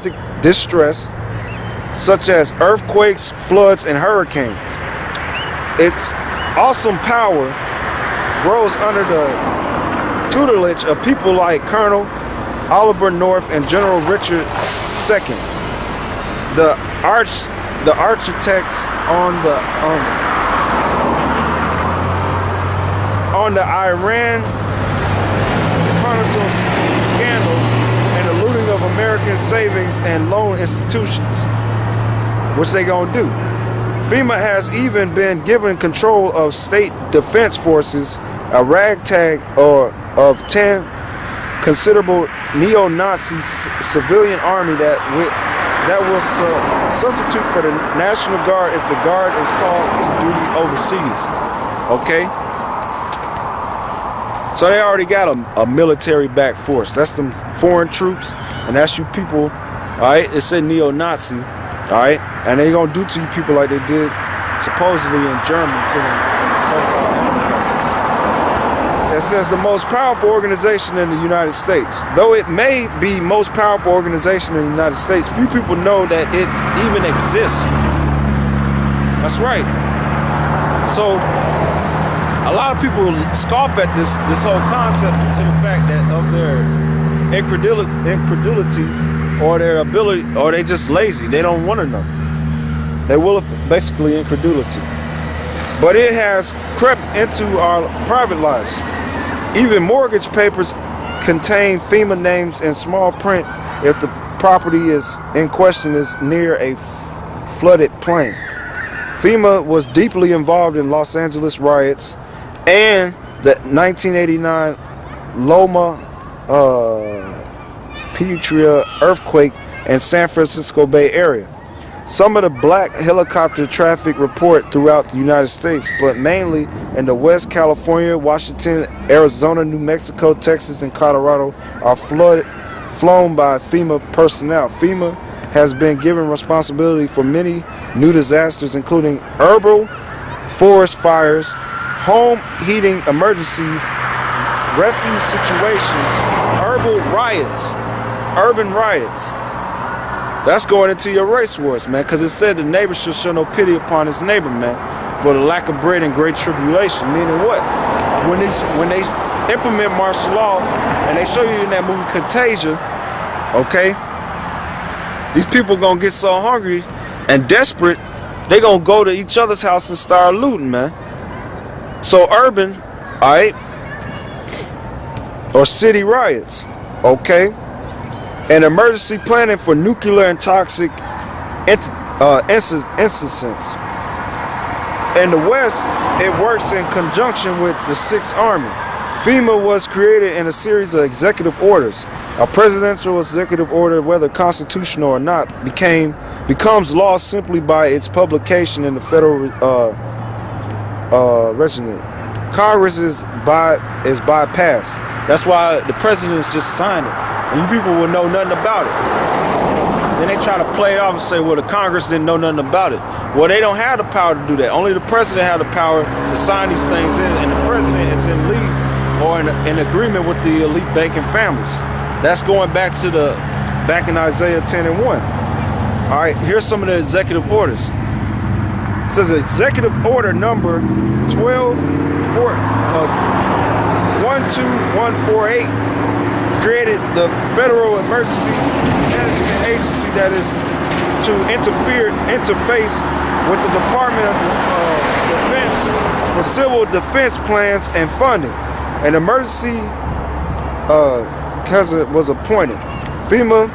domestic distress, such as earthquakes, floods, and hurricanes. Its awesome power grows under the tutelage of people like Colonel Oliver North and General Richard II. The architects on the Iran Contra scandal and the looting of American savings and loan institutions. What's they gonna do? FEMA has even been given control of state defense forces, a ragtag of 10 considerable neo-Nazi civilian army that will substitute for the National Guard if the Guard is called to duty overseas. Okay? So they already got a military-backed force. That's them foreign troops, and that's you people, alright? It said neo-Nazi, alright? And they gonna do to you people like they did supposedly in Germany to them so-called Democrats. It says the most powerful organization in the United States. Though it may be most powerful organization in the United States, few people know that it even exists. That's right. So a lot of people scoff at this whole concept due to the fact that of their incredulity or their ability, or they just lazy. They don't want to know. They will basically incredulity. But it has crept into our private lives. Even mortgage papers contain FEMA names in small print if the property is in question is near a flooded plain. FEMA was deeply involved in Los Angeles riots and the 1989 Loma Prieta earthquake in San Francisco Bay Area. Some of the black helicopter traffic report throughout the United States, but mainly in the West California, Washington, Arizona, New Mexico, Texas, and Colorado are flown by FEMA personnel. FEMA has been given responsibility for many new disasters, including urban forest fires, home heating emergencies, refuge situations, urban riots. That's going into your race wars, man, because it said the neighbor should show no pity upon his neighbor, man, for the lack of bread and great tribulation. Meaning what? When they implement martial law, and they show you in that movie Contagion, okay, these people gonna get so hungry and desperate, they gonna go to each other's house and start looting, man. So urban, alright, or city riots, okay, and emergency planning for nuclear and toxic incidents. In the West, it works in conjunction with the Sixth Army. FEMA was created in a series of executive orders. A presidential executive order, whether constitutional or not, becomes law simply by its publication in the federal register. Congress is bypassed. That's why the presidents just signed it, and you people will know nothing about it. Then they try to play it off and say, well, the Congress didn't know nothing about it. Well, they don't have the power to do that. Only the president has the power to sign these things in, and the president is in league or in agreement with the elite banking families. That's going back in Isaiah 10 and 1. All right, here's some of the executive orders. It says executive order number 12148 created the Federal Emergency Management Agency that is to interface with the Department of Defense for civil defense plans and funding. An emergency was appointed. FEMA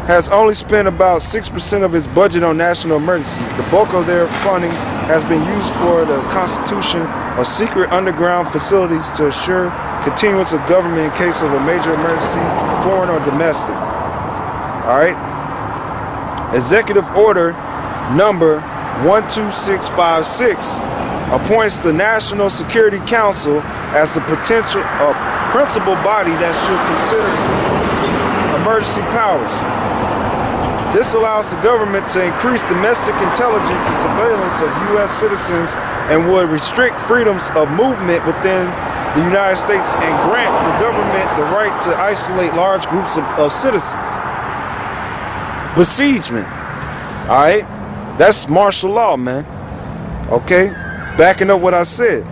has only spent about 6% of its budget on national emergencies. The bulk of their funding has been used for the constitution of secret underground facilities to assure continuance of government in case of a major emergency, foreign or domestic. All right. Executive Order number 12656 appoints the National Security Council as the principal body that should consider emergency powers. This allows the government to increase domestic intelligence and surveillance of U.S. citizens and would restrict freedoms of movement within the United States and grant the government the right to isolate large groups of citizens. besiegement. All right, that's martial law, man. Okay, backing up what I said,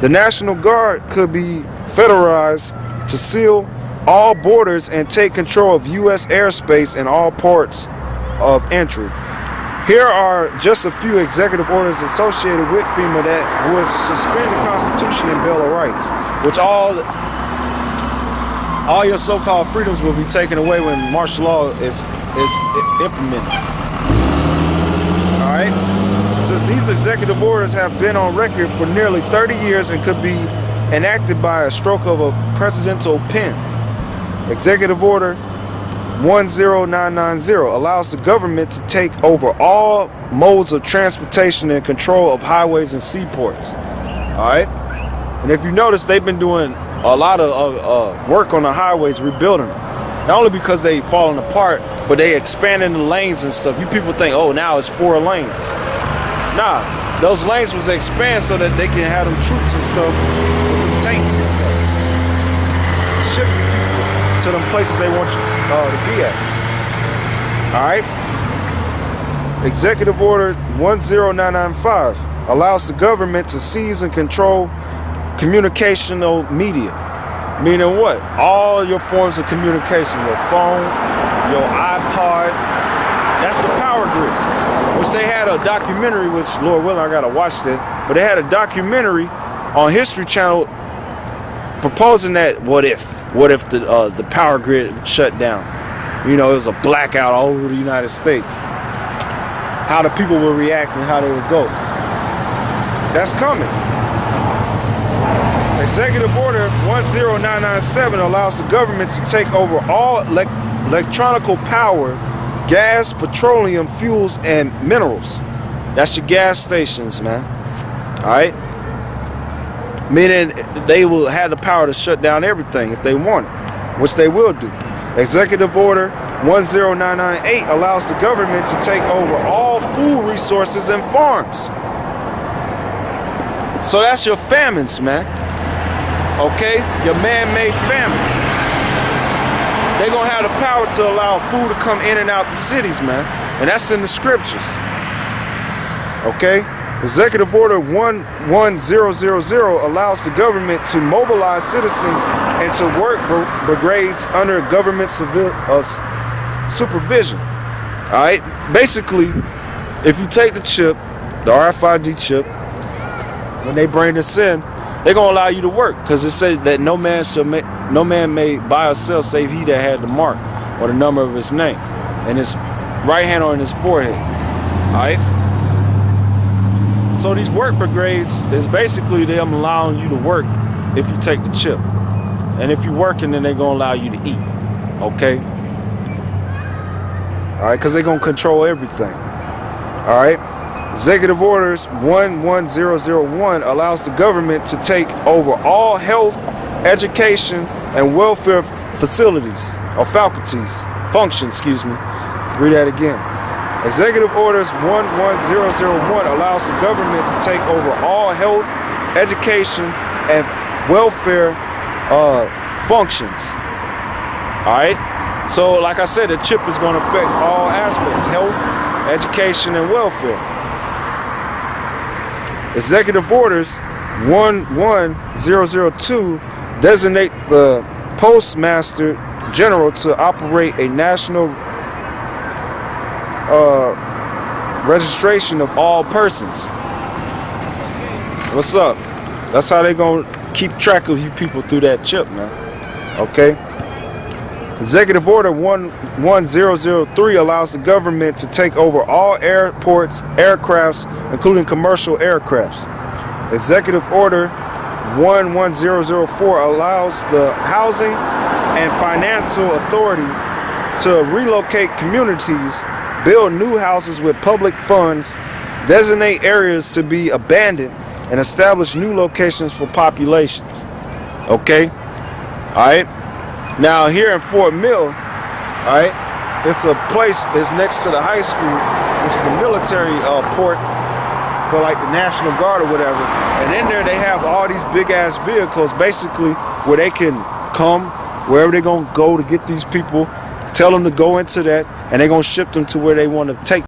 the National Guard could be federalized to seal all borders and take control of U.S. airspace in all ports of entry. Here are just a few executive orders associated with FEMA that would suspend the Constitution and Bill of Rights, which all your so-called freedoms will be taken away when martial law is implemented. All right? Since these executive orders have been on record for nearly 30 years and could be enacted by a stroke of a presidential pen, Executive Order 10990 allows the government to take over all modes of transportation and control of highways and seaports. All right? And if you notice, they've been doing a lot of work on the highways, rebuilding them. Not only because they falling apart, but they expanding the lanes and stuff. You people think, oh, now it's 4 lanes. Nah, those lanes was expanded so that they can have them troops and stuff with them tanks and stuff. Ship people to them places they want you to be at. All right. Executive Order 10995 allows the government to seize and control communicational media. Meaning what? All your forms of communication, your phone, your iPod, that's the power grid. Which they had a documentary, which Lord willing I gotta watch that, but they had a documentary on History Channel proposing that what if the power grid shut down? You know, it was a blackout all over the United States. How the people would react and how they would go. That's coming. Executive Order 10997 allows the government to take over all electronical power, gas, petroleum, fuels, and minerals. That's your gas stations, man. All right? Meaning they will have the power to shut down everything if they want it, which they will do. Executive Order 10998 allows the government to take over all food resources and farms. So that's your famines, man. Okay? Your man-made famines. They're going to have the power to allow food to come in and out the cities, man. And that's in the scriptures. Okay? Executive Order 11000 allows the government to mobilize citizens and to work brigades under government supervision. All right? Basically, if you take the chip, the RFID chip, when they bring this in, they're going to allow you to work because it says that no man may buy or sell save he that had the mark or the number of his name in his right hand or in his forehead. All right? So these work brigades is basically them allowing you to work if you take the chip. And if you're working, then they're going to allow you to eat. Okay? All right? Because they're going to control everything. All right? Executive Orders 11001 allows the government to take over all health, education, and welfare facilities or faculties, functions, Read that again. Executive Orders 11001 allows the government to take over all health, education, and welfare functions. All right? So, like I said, the chip is going to affect all aspects, health, education, and welfare. Executive Orders 11002 designate the Postmaster General to operate a national registration of all persons. What's up? That's how they gonna keep track of you people through that chip, man. Okay? Executive Order 11003 allows the government to take over all airports, aircrafts, including commercial aircrafts. Executive Order 11004 allows the Housing and Financial Authority to relocate communities, build new houses with public funds, designate areas to be abandoned, and establish new locations for populations. Okay? Alright? Now here in Fort Mill, alright, it's a place that's next to the high school, which is a military port for like the National Guard or whatever. And in there they have all these big ass vehicles basically where they can come wherever they're gonna go to get these people, tell them to go into that, and they're gonna ship them to where they want to take